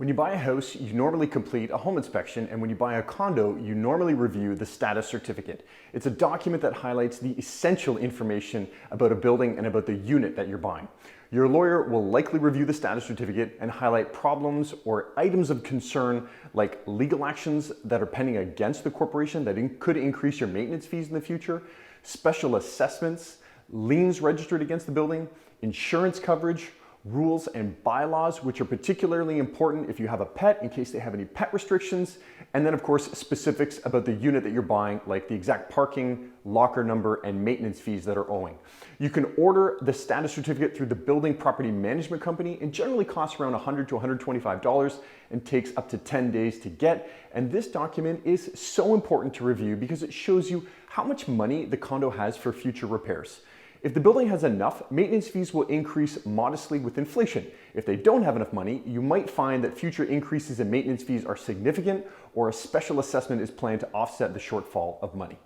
When you buy a house, you normally complete a home inspection, and when you buy a condo, you normally review the status certificate. It's a document that highlights the essential information about a building and about the unit that you're buying. Your lawyer will likely review the status certificate and highlight problems or items of concern like legal actions that are pending against the corporation that could increase your maintenance fees in the future, special assessments, liens registered against the building, insurance coverage, rules and bylaws, which are particularly important if you have a pet in case they have any pet restrictions, and then of course specifics about the unit that you're buying, like the exact parking, locker number, and maintenance fees that are owing. You can order the status certificate through the building property management company and generally costs around $100 to $125 and takes up to 10 days to get. And this document is so important to review because it shows you how much money the condo has for future repairs. If the building has enough, maintenance fees will increase modestly with inflation. If they don't have enough money, you might find that future increases in maintenance fees are significant, or a special assessment is planned to offset the shortfall of money.